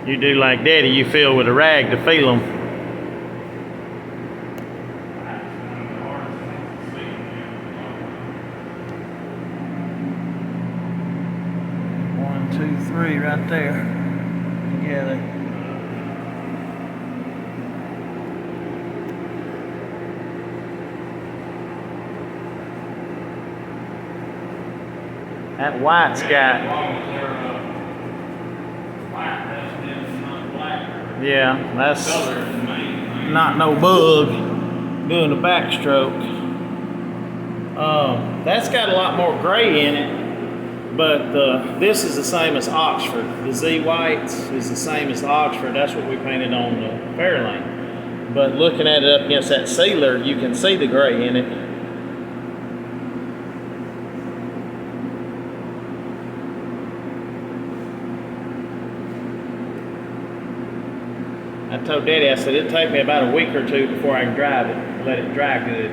You do like Daddy, you feel with a rag to feel them. One, two, three right there together. That white's got. Yeah, that's not no bug doing the backstroke. That's got a lot more gray in it, but this is the same as Oxford. The Z whites is the same as the Oxford. That's what we painted on the Fairlane. But looking at it up against that sealer, you can see the gray in it. I told Daddy, I said, it'll take me about a week or two before I can drive it, let it dry good.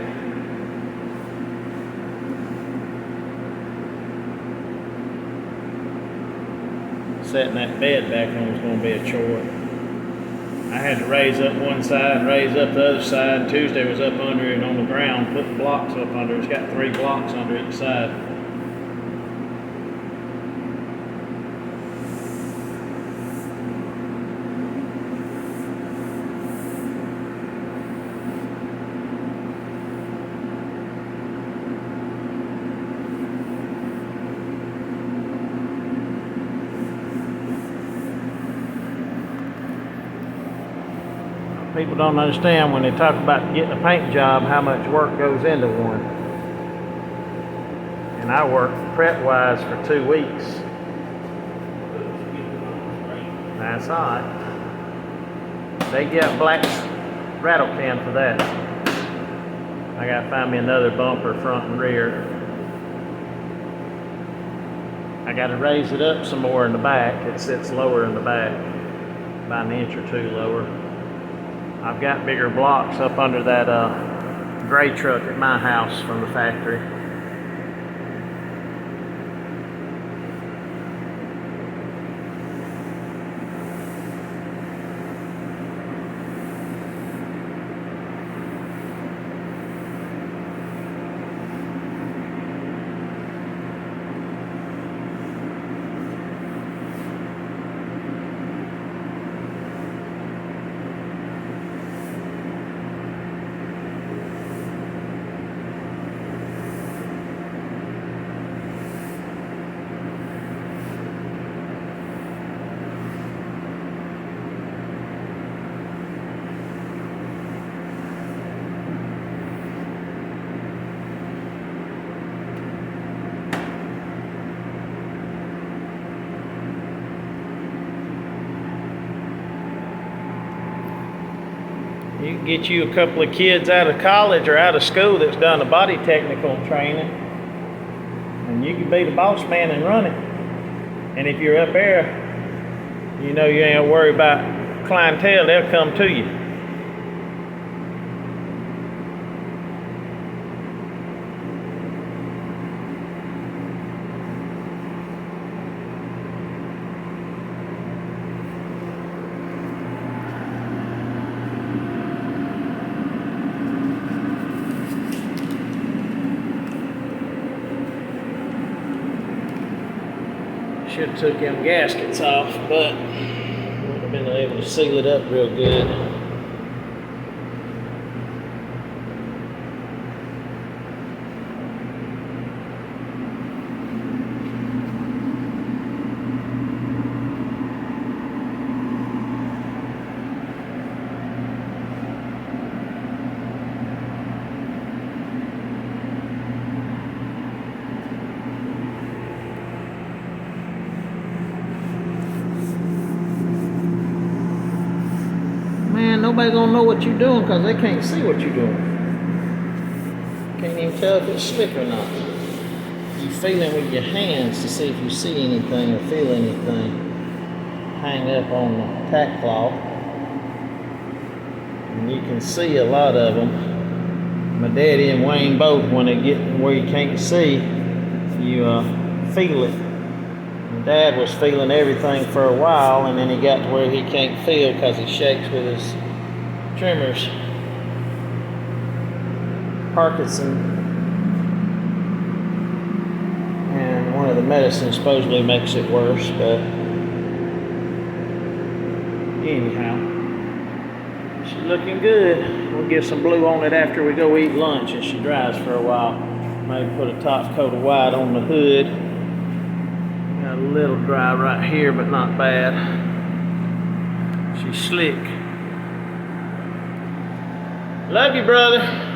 Setting that bed back on was going to be a chore. I had to raise up one side, raise up the other side. Tuesday was up under it and on the ground, put the blocks up under it. It's got 3 blocks under each side. People don't understand when they talk about getting a paint job how much work goes into one. And I worked prep-wise for 2 weeks. That's all right. They get Black's rattle can for that. I gotta find me another bumper, front and rear. I gotta raise it up some more in the back. It sits lower in the back, about an inch or 2 lower. I've got bigger blocks up under that gray truck at my house from the factory. You can get you a couple of kids out of college or out of school that's done a body technical training, and you can be the boss man and run it. And if you're up there, you know you ain't worried about clientele, they'll come to you. Should have took them gaskets off, but wouldn't have been able to seal it up real good. Man, nobody gonna know what you're doing because they can't see what you're doing. Can't even tell if it's slick or not. You feeling with your hands to see if you see anything or feel anything hang up on the tack cloth. And you can see a lot of them. My daddy and Wayne both, when they get where you can't see, you feel it. And Dad was feeling everything for a while, and then he got to where he can't feel because he shakes with his tremors. Parkinson, and one of the medicines supposedly makes it worse, but anyhow, she's looking good. We'll get some blue on it after we go eat lunch and she dries for a while. Maybe put a top coat of white on the hood. Got a little dry right here, but not bad. She's slick. Love you, brother.